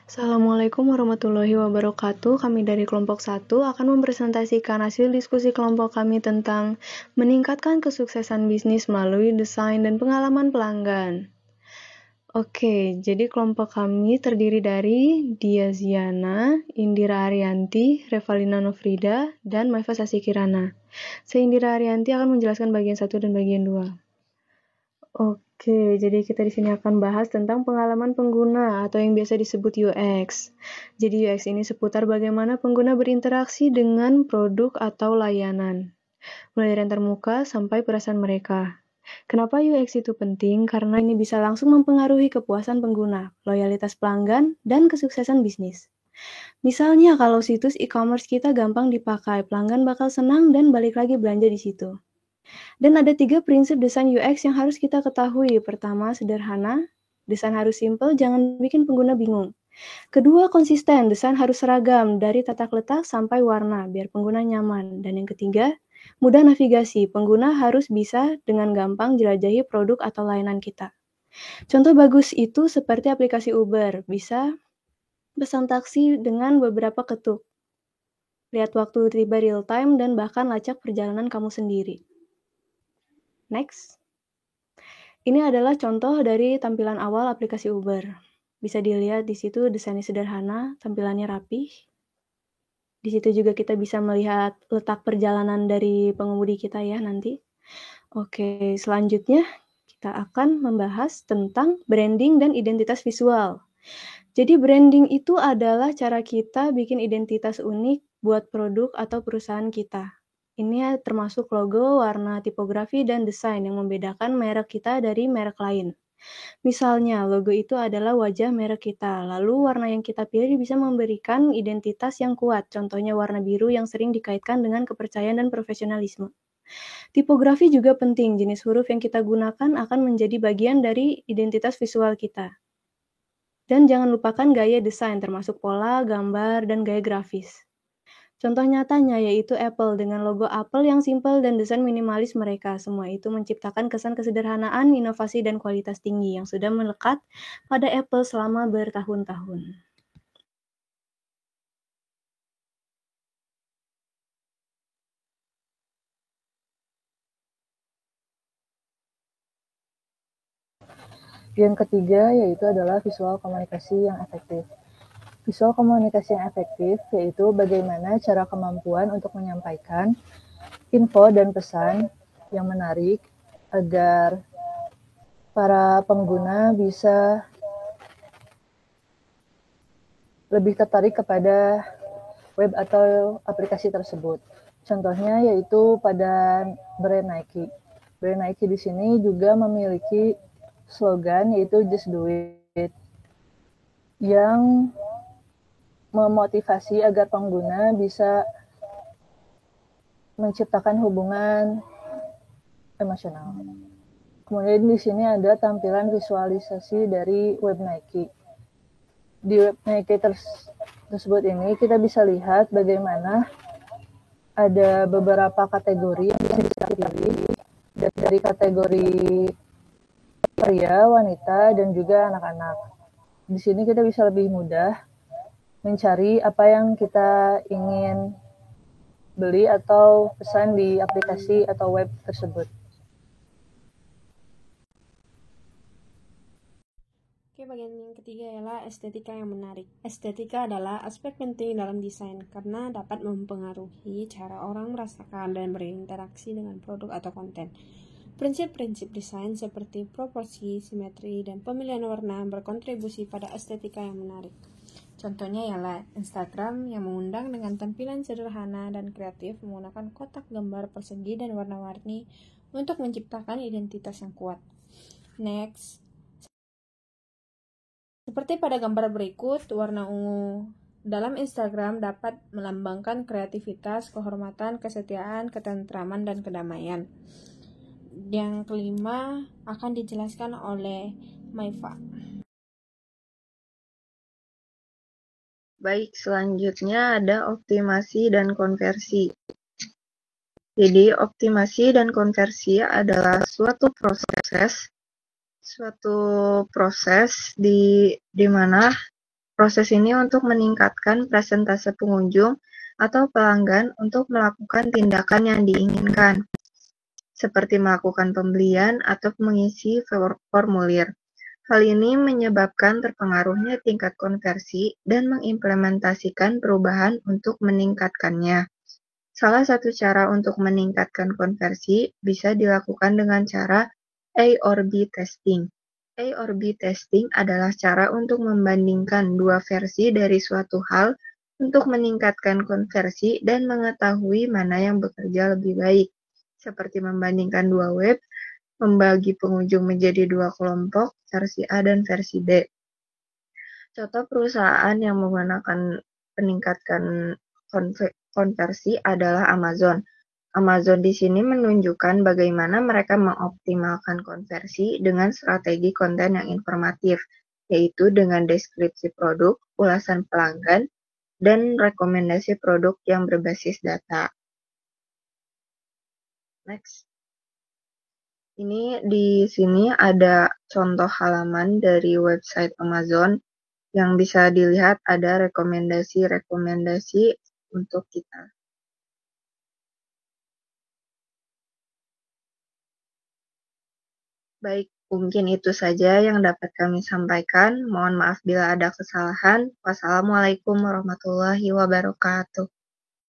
Assalamualaikum warahmatullahi wabarakatuh. Kami dari kelompok 1 akan mempresentasikan hasil diskusi kelompok kami tentang meningkatkan kesuksesan bisnis melalui desain dan pengalaman pelanggan. Oke, jadi kelompok kami terdiri dari Dia Ziana, Indira Arianti, Revalina Nofrida, dan Maifa Sasikirana. Indira Arianti akan menjelaskan bagian 1 dan bagian 2. Oke, jadi kita di sini akan bahas tentang pengalaman pengguna atau yang biasa disebut UX. Jadi UX ini seputar bagaimana pengguna berinteraksi dengan produk atau layanan, mulai dari antar muka sampai perasaan mereka. Kenapa UX itu penting? Karena ini bisa langsung mempengaruhi kepuasan pengguna, loyalitas pelanggan, dan kesuksesan bisnis. Misalnya kalau situs e-commerce kita gampang dipakai, pelanggan bakal senang dan balik lagi belanja di situ. Dan ada 3 prinsip desain UX yang harus kita ketahui. Pertama, sederhana. Desain harus simple, jangan bikin pengguna bingung. Kedua, konsisten. Desain harus seragam, dari tata letak sampai warna, biar pengguna nyaman. Dan yang ketiga, mudah navigasi. Pengguna harus bisa dengan gampang jelajahi produk atau layanan kita. Contoh bagus itu seperti aplikasi Uber. Bisa pesan taksi dengan beberapa ketuk. Lihat waktu tiba real time dan bahkan lacak perjalanan kamu sendiri. Next. Ini adalah contoh dari tampilan awal aplikasi Uber. Bisa dilihat di situ desainnya sederhana, tampilannya rapih. Di situ juga kita bisa melihat letak perjalanan dari pengemudi kita ya nanti. Oke, selanjutnya kita akan membahas tentang branding dan identitas visual. Jadi branding itu adalah cara kita bikin identitas unik buat produk atau perusahaan kita. Ini termasuk logo, warna, tipografi, dan desain yang membedakan merek kita dari merek lain. Misalnya, logo itu adalah wajah merek kita, lalu warna yang kita pilih bisa memberikan identitas yang kuat, contohnya warna biru yang sering dikaitkan dengan kepercayaan dan profesionalisme. Tipografi juga penting, jenis huruf yang kita gunakan akan menjadi bagian dari identitas visual kita. Dan jangan lupakan gaya desain, termasuk pola, gambar, dan gaya grafis. Contoh nyatanya yaitu Apple dengan logo Apple yang simpel dan desain minimalis mereka. Semua itu menciptakan kesan kesederhanaan, inovasi, dan kualitas tinggi yang sudah melekat pada Apple selama bertahun-tahun. Yang ketiga yaitu adalah visual komunikasi yang efektif. Visual komunikasi yang efektif yaitu bagaimana cara kemampuan untuk menyampaikan info dan pesan yang menarik agar para pengguna bisa lebih tertarik kepada web atau aplikasi tersebut. Contohnya yaitu pada brand Nike. Brand Nike di sini juga memiliki slogan yaitu Just Do It yang memotivasi agar pengguna bisa menciptakan hubungan emosional. Kemudian di sini ada tampilan visualisasi dari web Nike. Di web Nike tersebut ini kita bisa lihat bagaimana ada beberapa kategori yang bisa kita pilih dari kategori pria, wanita, dan juga anak-anak. Di sini kita bisa lebih mudah mencari apa yang kita ingin beli atau pesan di aplikasi atau web tersebut. Oke, bagian yang ketiga ialah estetika yang menarik. Estetika adalah aspek penting dalam desain karena dapat mempengaruhi cara orang merasakan dan berinteraksi dengan produk atau konten. Prinsip-prinsip desain seperti proporsi, simetri, dan pemilihan warna berkontribusi pada estetika yang menarik. Contohnya ialah Instagram yang mengundang dengan tampilan sederhana dan kreatif menggunakan kotak gambar persegi dan warna-warni untuk menciptakan identitas yang kuat. Next. Seperti pada gambar berikut, warna ungu dalam Instagram dapat melambangkan kreativitas, kehormatan, kesetiaan, ketentraman, dan kedamaian. Yang kelima akan dijelaskan oleh Maifa. Baik, selanjutnya ada optimasi dan konversi. Jadi, optimasi dan konversi adalah suatu proses di mana Proses ini untuk meningkatkan presentase pengunjung atau pelanggan untuk melakukan tindakan yang diinginkan, seperti melakukan pembelian atau mengisi formulir. Hal ini menyebabkan terpengaruhnya tingkat konversi dan mengimplementasikan perubahan untuk meningkatkannya. Salah satu cara untuk meningkatkan konversi bisa dilakukan dengan cara A or B testing. A or B testing adalah cara untuk membandingkan dua versi dari suatu hal untuk meningkatkan konversi dan mengetahui mana yang bekerja lebih baik, seperti membandingkan dua web, membagi pengunjung menjadi dua kelompok, versi A dan versi B. Contoh perusahaan yang menggunakan peningkatkan konversi adalah Amazon. Amazon di sini menunjukkan bagaimana mereka mengoptimalkan konversi dengan strategi konten yang informatif, yaitu dengan deskripsi produk, ulasan pelanggan, dan rekomendasi produk yang berbasis data. Next. Ini di sini ada contoh halaman dari website Amazon yang bisa dilihat ada rekomendasi-rekomendasi untuk kita. Baik, mungkin itu saja yang dapat kami sampaikan. Mohon maaf bila ada kesalahan. Wassalamualaikum warahmatullahi wabarakatuh.